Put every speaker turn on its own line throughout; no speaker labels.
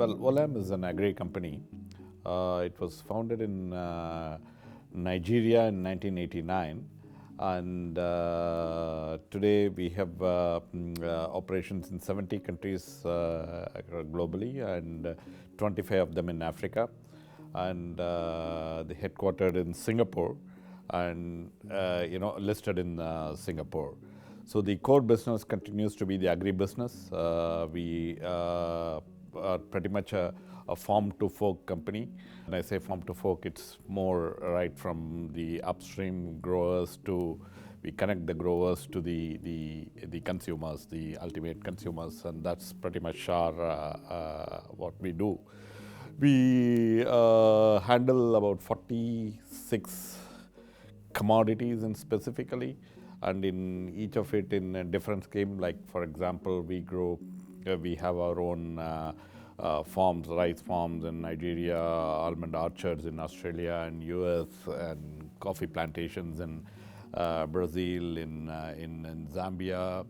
Well, OLAM is an agri company. It was founded in Nigeria in 1989, and today we have operations in 70 countries globally, and 25 of them in Africa, and the headquartered in Singapore, and listed in Singapore. So the core business continues to be the agribusiness. We are pretty much a farm to fork company. When I say farm to fork, it's more right from the upstream growers to we connect the growers to the consumers, the ultimate consumers, and that's pretty much our what we do. We handle about 46 commodities and specifically, and in each of it in a different scheme. Like for example, we have our own farms, rice farms in Nigeria, almond orchards in Australia and US, and coffee plantations in Brazil, in Zambia.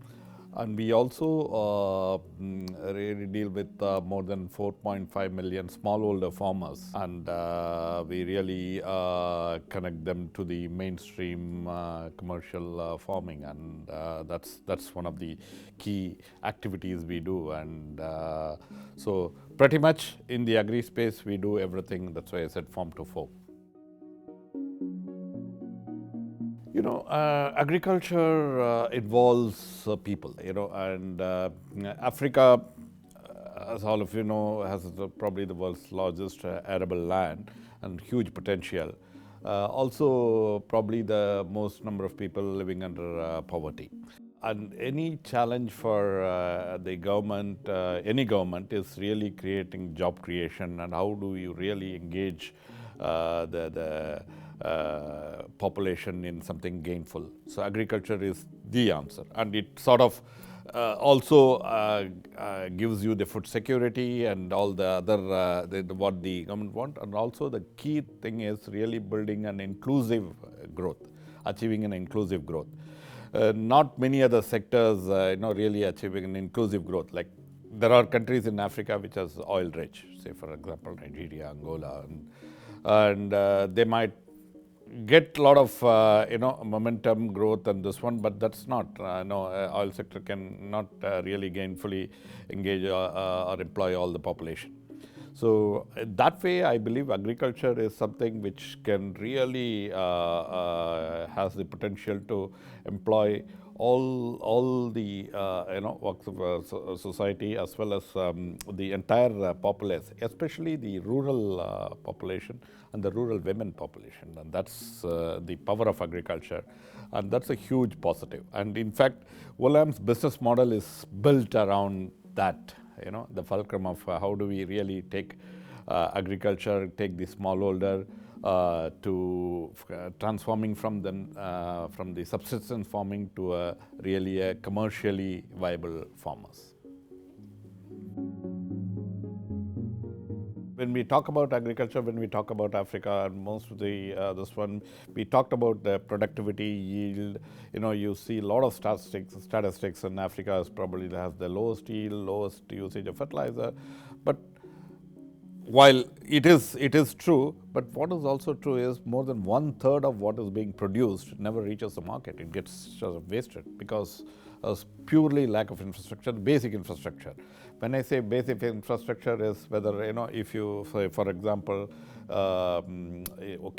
And we also really deal with more than 4.5 million smallholder farmers, and we really connect them to the mainstream commercial farming, and that's one of the key activities we do. And so pretty much in the agri space we do everything. That's why I said farm to fork. Agriculture involves people, and Africa, as all of you know, has probably the world's largest arable land and huge potential. Also, probably the most number of people living under poverty. And any challenge for the government, any government, is really creating job creation, and how do you really engage the population in something gainful. So agriculture is the answer, and it sort of also gives you the food security and all the other what the government want. And also the key thing is really building an inclusive growth, achieving an inclusive growth. Not many other sectors really achieving an inclusive growth. Like there are countries in Africa which are oil rich, say for example Nigeria, Angola, and they might get a lot of momentum growth and this one, but that's not oil sector can not really gainfully engage or employ all the population. So that way I believe agriculture is something which can really has the potential to employ all the walks of society, as well as the entire populace, especially the rural population and the rural women population. And that's the power of agriculture, and that's a huge positive. And in fact, OLAM's business model is built around that, the fulcrum of how do we really take agriculture, take the smallholder to transforming from the subsistence farming to really a commercially viable farmers. When we talk about agriculture, when we talk about Africa, and most of the this one, we talked about the productivity, yield. You see a lot of statistics, and Africa is probably has the lowest yield, lowest usage of fertilizer. But while it is true, but what is also true is more than 1/3 of what is being produced never reaches the market. It gets sort of wasted because of purely lack of infrastructure, basic infrastructure. When I say basic infrastructure is whether, if you say, for example,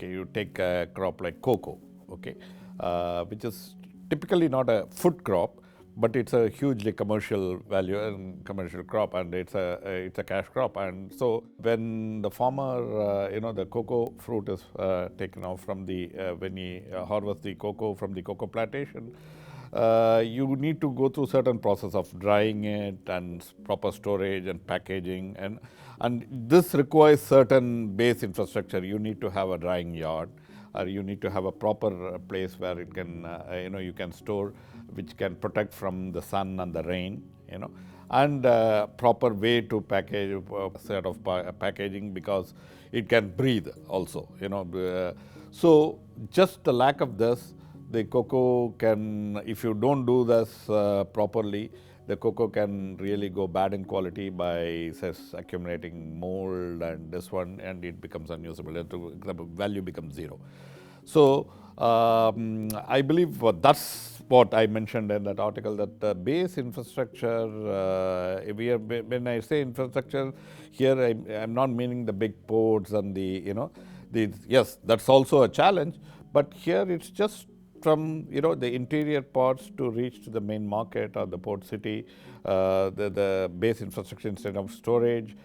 you take a crop like cocoa, which is typically not a food crop, but it's a hugely commercial value and commercial crop, and it's a cash crop. And so when the farmer, the cocoa fruit is taken off from when he harvests the cocoa from the cocoa plantation, you need to go through certain process of drying it and proper storage and packaging, and this requires certain base infrastructure. You need to have a drying yard, or you need to have a proper place where it can, you can store, which can protect from the sun and the rain, and proper way to package, set of packaging, because it can breathe also, So just the lack of this, the cocoa can, if you don't do this properly, the cocoa can really go bad in quality by accumulating mold and this one, and it becomes unusable. The value becomes zero. So I believe that's what I mentioned in that article, that the base infrastructure, when I say infrastructure here, I'm not meaning the big ports and yes, that's also a challenge, but here it's just from the interior ports to reach to the main market or the port city, the base infrastructure instead of storage,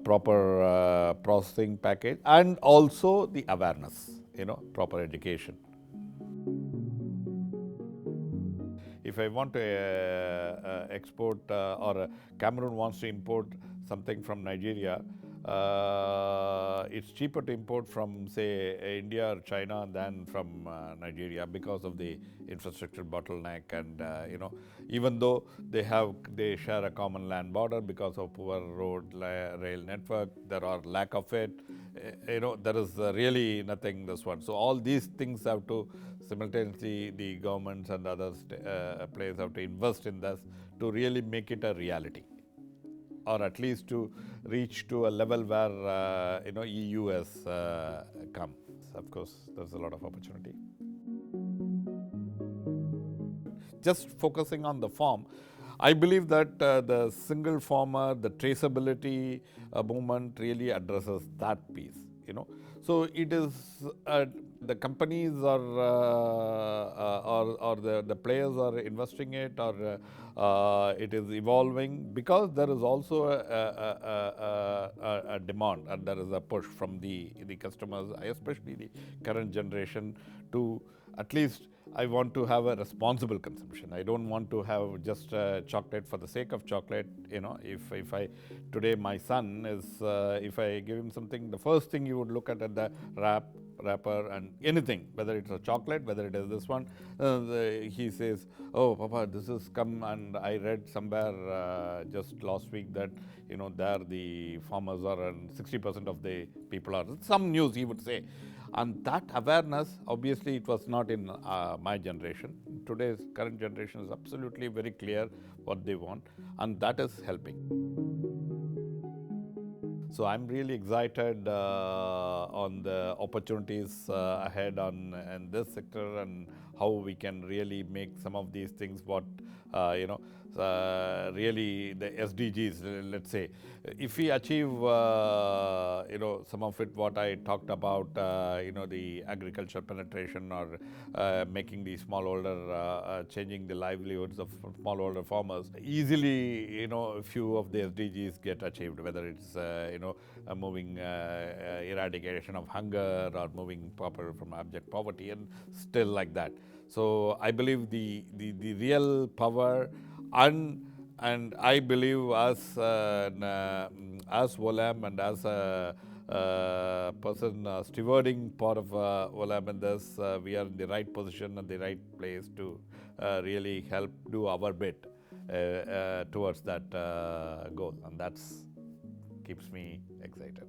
proper processing package, and also the awareness, proper education. If I want to export or Cameroon wants to import something from Nigeria, it's cheaper to import from, say, India or China than from Nigeria because of the infrastructure bottleneck. And even though they share a common land border, because of poor road rail network, there are lack of it. There is really nothing this one. So all these things have to simultaneously, the governments and others players have to invest in this to really make it a reality, or at least to reach to a level where EU has come. Of course, there's a lot of opportunity. Just focusing on the farm, I believe that the single farmer, the traceability movement really addresses that piece. So it is the companies or the players are investing it, or it is evolving, because there is also a demand and there is a push from the customers, especially the current generation, to at least, I want to have a responsible consumption. I don't want to have just chocolate for the sake of chocolate. If I today my son is, if I give him something, the first thing you would look at the wrapper and anything, whether it's a chocolate, whether it is this one, he says, "Oh, Papa, this is come." And I read somewhere just last week that there the farmers are, and 60% of the people are. Some news he would say. And that awareness, obviously, it was not in my generation. Today's current generation is absolutely very clear what they want, and that is helping. So I'm really excited on the opportunities ahead in this sector, and how we can really make some of these things what really the SDGs, let's say, if we achieve some of it what I talked about, the agriculture penetration, or making the smallholder, changing the livelihoods of smallholder farmers, easily a few of the SDGs get achieved, whether it's moving eradication of hunger, or moving proper from abject poverty, and still like that. So I believe the real power, and I believe as OLAM and as a person stewarding part of OLAM in this, we are in the right position and the right place to really help do our bit towards that goal, and that's keeps me excited.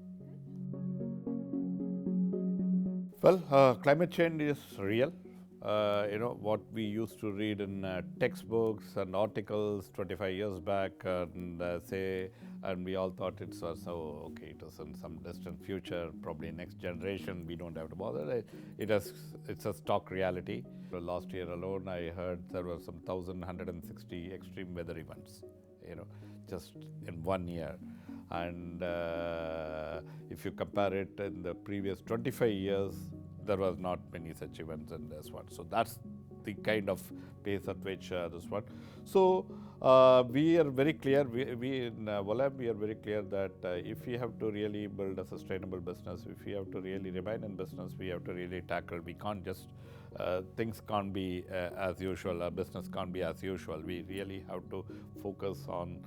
Well, climate change is real. What we used to read in textbooks and articles 25 years back, and we all thought it was okay, it was in some distant future, probably next generation, we don't have to bother. It's a stock reality. Last year alone, I heard there were some 1,160 extreme weather events, just in 1 year. And if you compare it in the previous 25 years, there was not many such events in this one. So that's the kind of pace at which this one. So we are very clear, we in OLAM, we are very clear that if we have to really build a sustainable business, if we have to really remain in business, we have to really tackle, we can't just, things can't be as usual, our business can't be as usual. We really have to focus on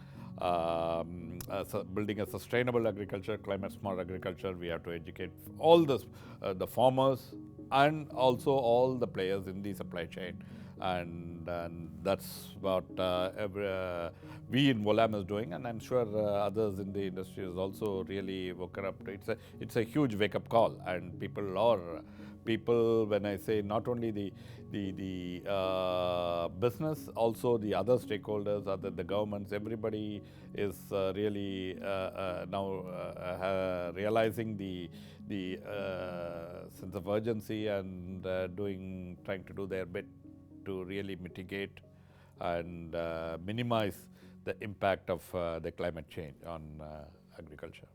building a sustainable agriculture, climate smart agriculture. We have to educate all this, the farmers, and also all the players in the supply chain, and that's what we in OLAM is doing, and I'm sure others in the industry is also really woken up. It's a huge wake up call, and people are people, when I say not only the business, also the other stakeholders, other the governments, everybody is really now realizing the sense of urgency and trying to do their bit to really mitigate and minimize the impact of the climate change on agriculture.